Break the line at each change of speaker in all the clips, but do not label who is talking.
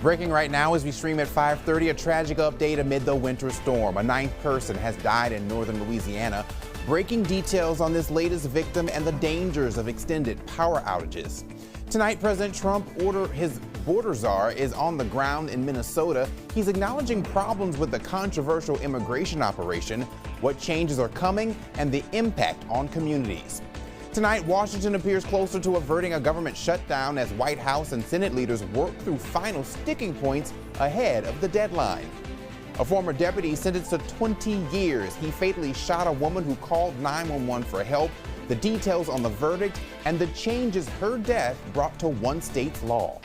Breaking right now as we stream at 5:30, a tragic update amid the winter storm. A ninth person has died in northern Louisiana. Breaking details on this latest victim and the dangers of extended power outages. Tonight, President Trump, his border czar, is on the ground in Minnesota. He's acknowledging problems with the controversial immigration operation, what changes are coming, and the impact on communities. Tonight, Washington appears closer to averting a government shutdown as White House and Senate leaders work through final sticking points ahead of the deadline. A former deputy sentenced to 20 years. He fatally shot a woman who called 911 for help. The details on the verdict and the changes her death brought to one state's law.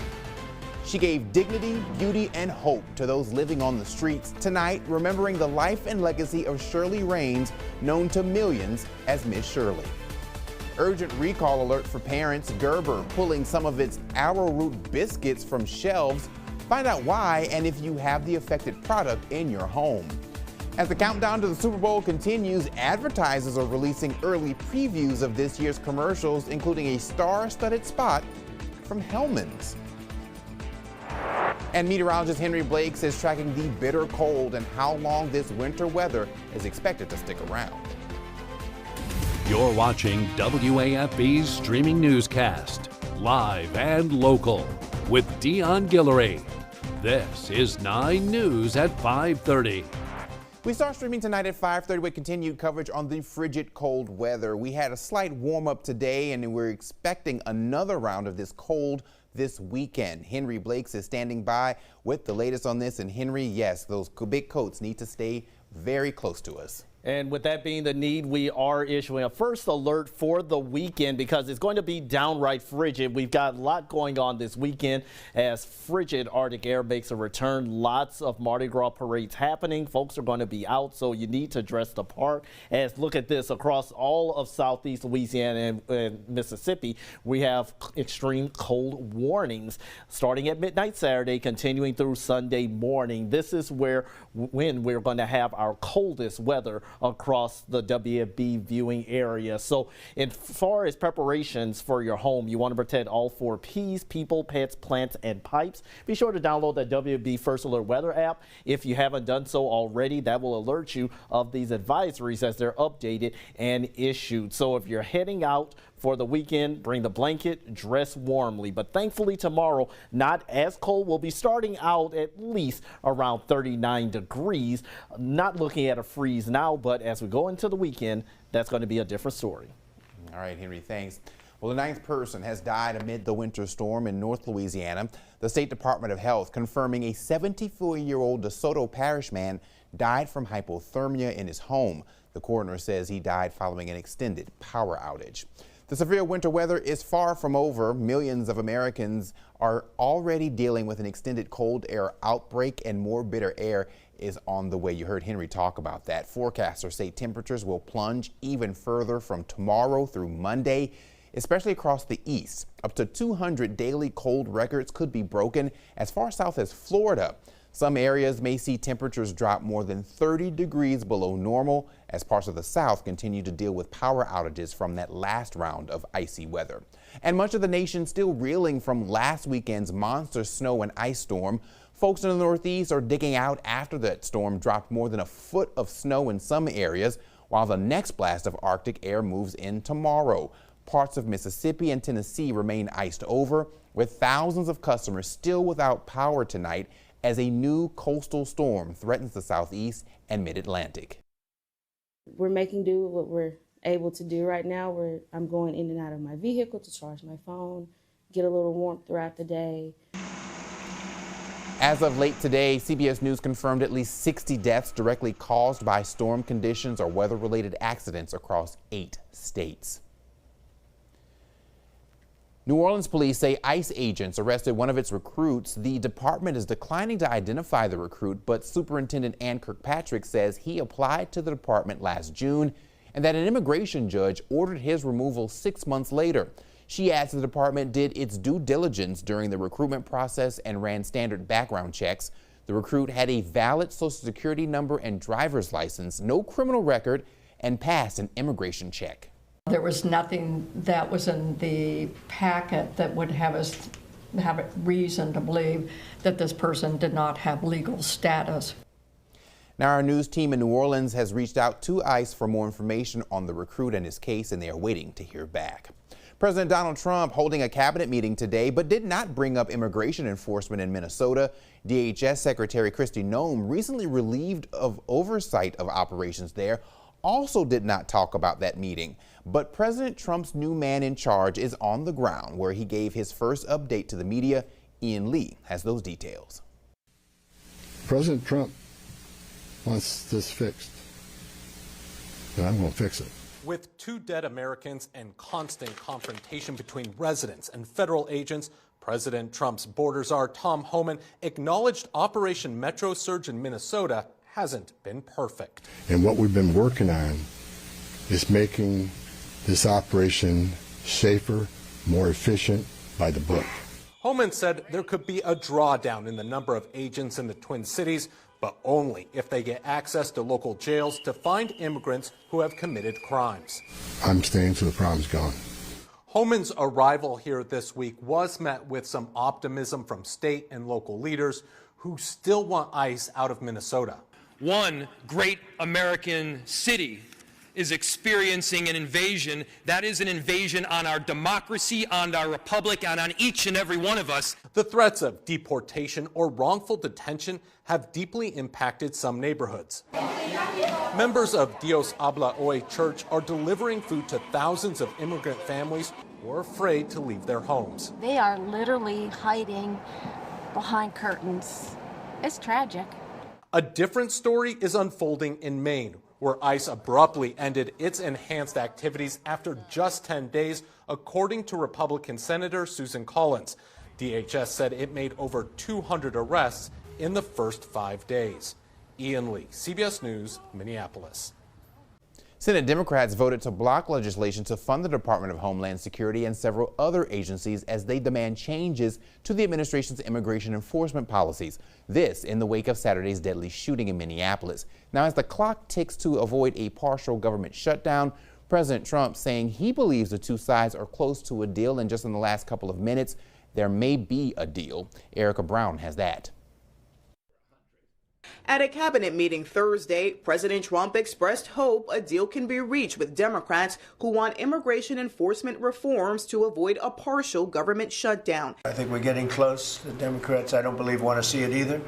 She gave dignity, beauty, and hope to those living on the streets. Tonight, remembering the life and legacy of Shirley Raines, known to millions as Miss Shirley. Urgent recall alert for parents. Gerber pulling some of its arrowroot biscuits from shelves. Find out why and if you have the affected product in your home. As the countdown to the Super Bowl continues, advertisers are releasing early previews of this year's commercials, including a star-studded spot from Hellmann's. And meteorologist Henry Blakes is tracking the bitter cold and how long this winter weather is expected to stick around.
You're watching WAFB's streaming newscast, live and local, with Dion Guillory. This is 9 News at 5:30.
We start streaming tonight at 5:30 with continued coverage on the frigid cold weather. We had a slight warm up today and we're expecting another round of this cold this weekend. Henry Blakes is standing by with the latest on this. And Henry, yes, those big coats need to stay very close to us.
And with that being the need, we are issuing a first alert for the weekend because it's going to be downright frigid. We've got a lot going on this weekend as frigid Arctic air makes a return. Lots of Mardi Gras parades happening. Folks are going to be out, so you need to dress the part. As look at this, across all of southeast Louisiana and Mississippi, we have extreme cold warnings starting at midnight Saturday, continuing through Sunday morning. This is when we're going to have our coldest weather across the WFB viewing area. So as far as preparations for your home, you want to protect all 4 P's: people, pets, plants, and pipes. Be sure to download the WFB First Alert Weather app. If you haven't done so already, that will alert you of these advisories as they're updated and issued. So if you're heading out for the weekend, bring the blanket, dress warmly. But thankfully tomorrow, not as cold. We'll be starting out at least around 39 degrees. Not looking at a freeze now, but as we go into the weekend, that's going to be a different story.
All right, Henry, thanks. Well, the 9th person has died amid the winter storm in North Louisiana. The State Department of Health confirming a 74-year-old DeSoto Parish man died from hypothermia in his home. The coroner says he died following an extended power outage. The severe winter weather is far from over. Millions of Americans are already dealing with an extended cold air outbreak, and more bitter air is on the way. You heard Henry talk about that. Forecasters say temperatures will plunge even further from tomorrow through Monday, especially across the east. Up to 200 daily cold records could be broken as far south as Florida. Some areas may see temperatures drop more than 30 degrees below normal as parts of the south continue to deal with power outages from that last round of icy weather. And much of the nation still reeling from last weekend's monster snow and ice storm. Folks in the Northeast are digging out after that storm dropped more than a foot of snow in some areas, while the next blast of Arctic air moves in tomorrow. Parts of Mississippi and Tennessee remain iced over, with thousands of customers still without power tonight as a new coastal storm threatens the southeast and mid-Atlantic.
We're making do with what we're able to do right now. I'm going in and out of my vehicle to charge my phone, get a little warmth throughout the day.
As of late today, CBS News confirmed at least 60 deaths directly caused by storm conditions or weather-related accidents across 8 states. New Orleans police say ICE agents arrested one of its recruits. The department is declining to identify the recruit, but Superintendent Ann Kirkpatrick says he applied to the department last June and that an immigration judge ordered his removal 6 months later. She adds the department did its due diligence during the recruitment process and ran standard background checks. The recruit had a valid Social Security number and driver's license, no criminal record, and passed an immigration check.
There was nothing that was in the packet that would have us have reason to believe that this person did not have legal status.
Now, our news team in New Orleans has reached out to ICE for more information on the recruit and his case, and they are waiting to hear back. President Donald Trump holding a cabinet meeting today, but did not bring up immigration enforcement in Minnesota. DHS Secretary Kristi Noem, recently relieved of oversight of operations there, also did not talk about that meeting. But President Trump's new man in charge is on the ground, where he gave his first update to the media. Ian Lee has those details.
President Trump wants this fixed, and I'm going to fix it.
With 2 dead Americans and constant confrontation between residents and federal agents, President Trump's border czar Tom Homan acknowledged Operation Metro Surge in Minnesota hasn't been perfect.
And what we've been working on is making this operation safer, more efficient, by the book.
Homan said there could be a drawdown in the number of agents in the Twin Cities, but only if they get access to local jails to find immigrants who have committed crimes.
I'm staying till the problem's gone.
Homan's arrival here this week was met with some optimism from state and local leaders who still want ICE out of Minnesota.
One great American city is experiencing an invasion. That is an invasion on our democracy, on our republic, and on each and every one of us.
The threats of deportation or wrongful detention have deeply impacted some neighborhoods. Members of Dios Habla Hoy Church are delivering food to thousands of immigrant families who are afraid to leave their homes.
They are literally hiding behind curtains. It's tragic.
A different story is unfolding in Maine, where ICE abruptly ended its enhanced activities after just 10 days, according to Republican Senator Susan Collins. DHS said it made over 200 arrests in the first 5 days. Ian Lee, CBS News, Minneapolis.
Senate Democrats voted to block legislation to fund the Department of Homeland Security and several other agencies as they demand changes to the administration's immigration enforcement policies. This in the wake of Saturday's deadly shooting in Minneapolis. Now, as the clock ticks to avoid a partial government shutdown, President Trump saying he believes the two sides are close to a deal, and just in the last couple of minutes, there may be a deal. Erica Brown has that.
At a cabinet meeting Thursday, President Trump expressed hope a deal can be reached with Democrats who want immigration enforcement reforms to avoid a partial government shutdown.
I think we're getting close. The Democrats, I don't believe, want to see it either.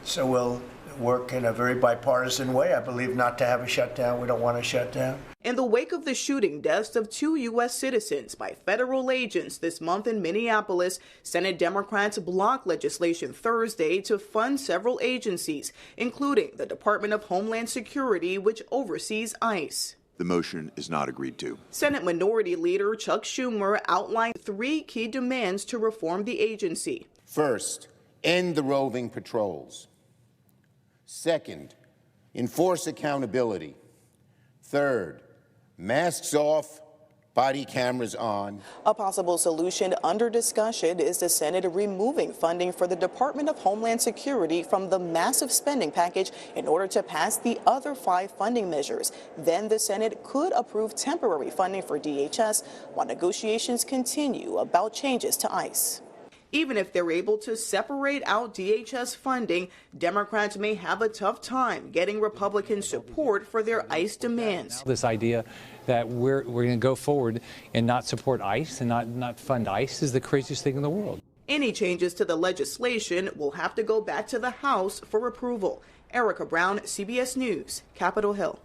So we'll work in a very bipartisan way. I believe not to have a shutdown. We don't want a shutdown.
In the wake of the shooting deaths of 2 U.S. citizens by federal agents this month in Minneapolis, Senate Democrats blocked legislation Thursday to fund several agencies, including the Department of Homeland Security, which oversees ICE.
The motion is not agreed to.
Senate Minority Leader Chuck Schumer outlined 3 key demands to reform the agency.
First, end the roving patrols. Second, enforce accountability. Third, masks off, body cameras on.
A possible solution under discussion is the Senate removing funding for the Department of Homeland Security from the massive spending package in order to pass the other 5 funding measures. Then the Senate could approve temporary funding for DHS while negotiations continue about changes to ICE. Even if they're able to separate out DHS funding, Democrats may have a tough time getting Republican support for their ICE demands.
This idea that we're going to go forward and not support ICE and not fund ICE is the craziest thing in the world.
Any changes to the legislation will have to go back to the House for approval. Erica Brown, CBS News, Capitol Hill.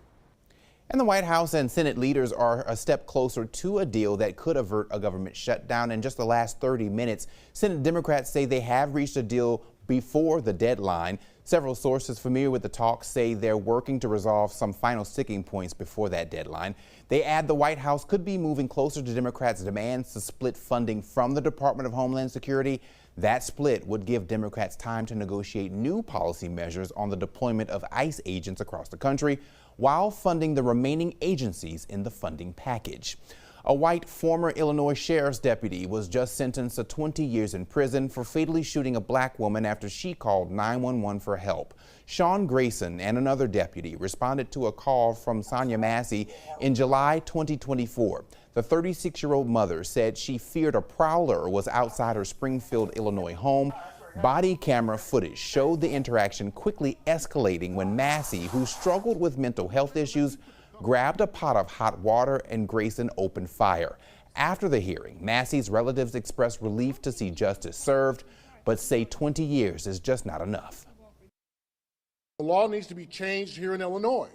And the White House and Senate leaders are a step closer to a deal that could avert a government shutdown. In just the last 30 minutes, Senate Democrats say they have reached a deal before the deadline. Several sources familiar with the talks say they're working to resolve some final sticking points before that deadline. They add the White House could be moving closer to Democrats' demands to split funding from the Department of Homeland Security. That split would give Democrats time to negotiate new policy measures on the deployment of ICE agents across the country while funding the remaining agencies in the funding package. A white former Illinois sheriff's deputy was just sentenced to 20 years in prison for fatally shooting a black woman after she called 911 for help. Sean Grayson and another deputy responded to a call from Sonia Massey in July 2024. The 36-year-old mother said she feared a prowler was outside her Springfield, Illinois home. Body camera footage showed the interaction quickly escalating when Massey, who struggled with mental health issues, grabbed a pot of hot water and Grayson opened fire. After the hearing, Massey's relatives expressed relief to see justice served, but say 20 years is just not enough.
The law needs to be changed here in Illinois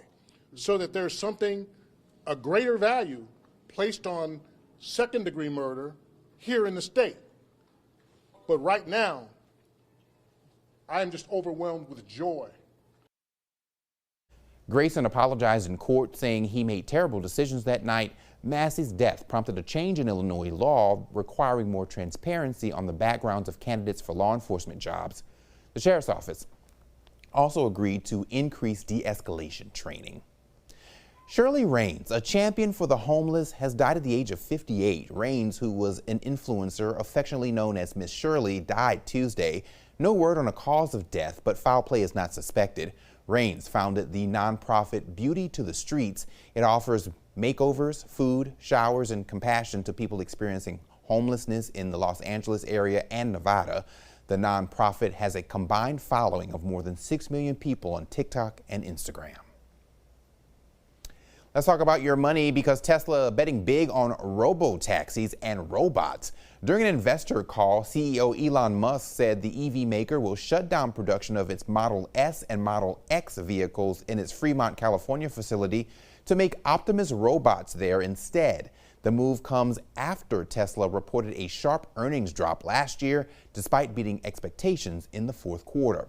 so that there's a greater value placed on second-degree murder here in the state. But right now, I am just overwhelmed with joy.
Grayson apologized in court, saying he made terrible decisions that night. Massey's death prompted a change in Illinois law requiring more transparency on the backgrounds of candidates for law enforcement jobs. The sheriff's office also agreed to increase de-escalation training. Shirley Raines, a champion for the homeless, has died at the age of 58. Raines, who was an influencer affectionately known as Miss Shirley, died Tuesday. No word on a cause of death, but foul play is not suspected. Raines founded the nonprofit Beauty to the Streets. It offers makeovers, food, showers, and compassion to people experiencing homelessness in the Los Angeles area and Nevada. The nonprofit has a combined following of more than 6 million people on TikTok and Instagram. Let's talk about your money, because Tesla betting big on robo-taxis and robots. During an investor call, CEO Elon Musk said the EV maker will shut down production of its Model S and Model X vehicles in its Fremont, California facility to make Optimus robots there instead. The move comes after Tesla reported a sharp earnings drop last year, despite beating expectations in the fourth quarter.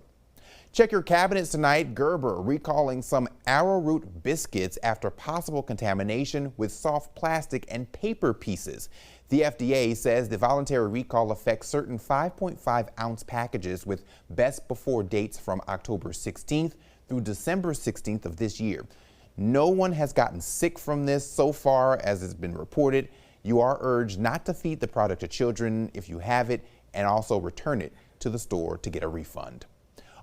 Check your cabinets tonight. Gerber recalling some arrowroot biscuits after possible contamination with soft plastic and paper pieces. The FDA says the voluntary recall affects certain 5.5-ounce packages with best before dates from October 16th through December 16th of this year. No one has gotten sick from this so far, as it's been reported. You are urged not to feed the product to children if you have it, and also return it to the store to get a refund.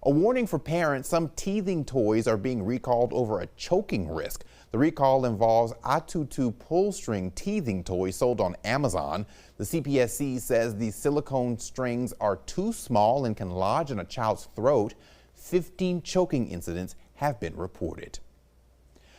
A warning for parents: some teething toys are being recalled over a choking risk. The recall involves Atutu pull string teething toys sold on Amazon. The CPSC says the silicone strings are too small and can lodge in a child's throat. 15 choking incidents have been reported.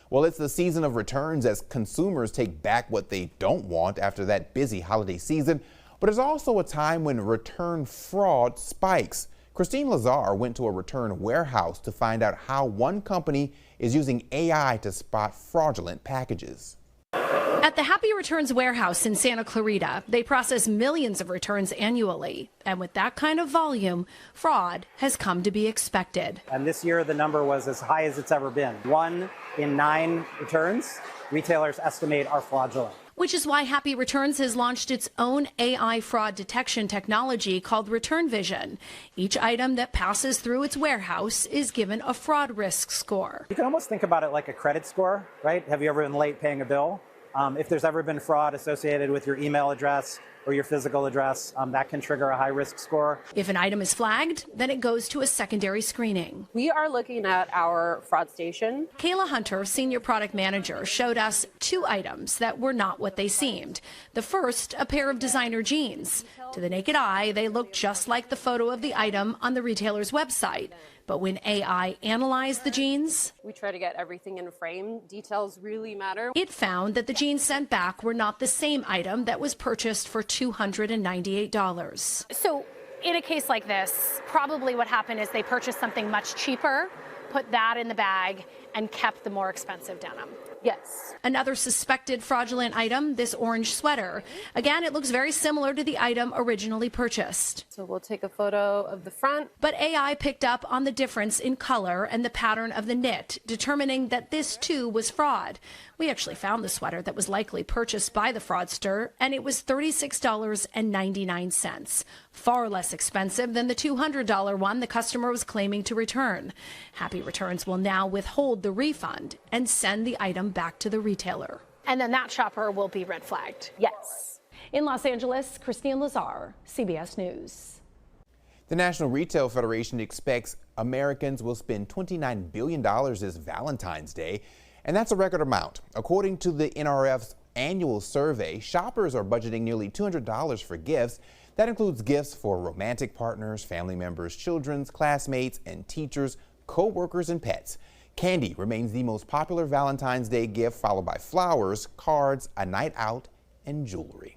Well, it's the season of returns as consumers take back what they don't want after that busy holiday season. But it's also a time when return fraud spikes. Christine Lazar went to a return warehouse to find out how one company is using AI to spot fraudulent packages.
At the Happy Returns warehouse in Santa Clarita, they process millions of returns annually. And with that kind of volume, fraud has come to be expected.
And this year, the number was as high as it's ever been. 1 in 9 returns, retailers estimate, are fraudulent.
Which is why Happy Returns has launched its own AI fraud detection technology called Return Vision. Each item that passes through its warehouse is given a fraud risk score.
You can almost think about it like a credit score, right? Have you ever been late paying a bill? If there's ever been fraud associated with your email address or your physical address, that can trigger a high risk score.
If an item is flagged, then it goes to a secondary screening.
We are looking at our fraud station.
Kayla Hunter, senior product manager, showed us 2 items that were not what they seemed. The first, a pair of designer jeans. To the naked eye, they looked just like the photo of the item on the retailer's website. But when AI analyzed the jeans,
we try to get everything in frame. Details really matter.
It found that the jeans sent back were not the same item that was purchased for $298.
So in a case like this, probably what happened is they purchased something much cheaper, put that in the bag, and kept the more expensive denim.
Yes.
Another suspected fraudulent item, this orange sweater. Again, it looks very similar to the item originally purchased.
So we'll take a photo of the front.
But AI picked up on the difference in color and the pattern of the knit, determining that this too was fraud. We actually found the sweater that was likely purchased by the fraudster, and it was $36.99, far less expensive than the $200 one the customer was claiming to return. Happy Returns will now withhold the refund and send the item back to the retailer.
and then that shopper will be red flagged.
Yes. In Los Angeles, Christine Lazar, CBS News.
The National Retail Federation expects Americans will spend $29 billion this Valentine's Day, and that's a record amount. According to the NRF's annual survey, shoppers are budgeting nearly $200 for gifts. That includes gifts for romantic partners, family members, children's, classmates, and teachers, co-workers, and pets. Candy remains the most popular Valentine's Day gift, followed by flowers, cards, a night out, and jewelry.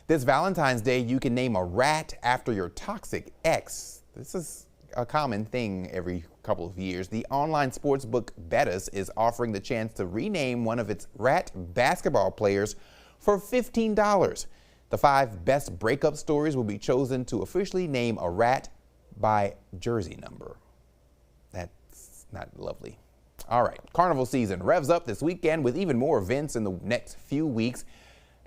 This Valentine's Day, you can name a rat after your toxic ex. This is a common thing every couple of years. The online sportsbook Bettis is offering the chance to rename one of its rat basketball players for $15. The 5 best breakup stories will be chosen to officially name a rat by jersey number. That's not lovely. All right, carnival season revs up this weekend with even more events in the next few weeks.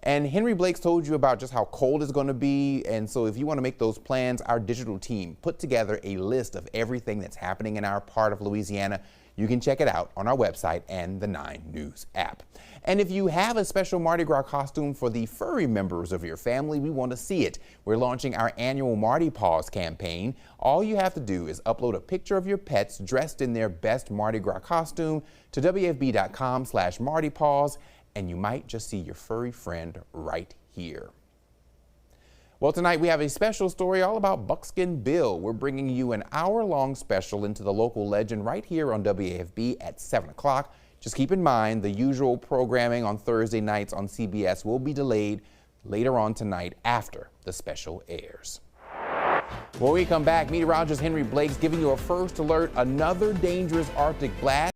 And Henry Blake's told you about just how cold it's going to be. And so if you want to make those plans, our digital team put together a list of everything that's happening in our part of Louisiana. You can check it out on our website and the 9 News app. And if you have a special Mardi Gras costume for the furry members of your family, we want to see it. We're launching our annual Mardi Paws campaign. All you have to do is upload a picture of your pets dressed in their best Mardi Gras costume to WFB.com/Mardi Paws, and you might just see your furry friend right here. Well, tonight we have a special story all about Buckskin Bill. We're bringing you an hour-long special into the local legend right here on WAFB at 7 o'clock. Just keep in mind the usual programming on Thursday nights on CBS will be delayed later on tonight after the special airs. When we come back, meteorologist Henry Blake's giving you a first alert, another dangerous Arctic blast.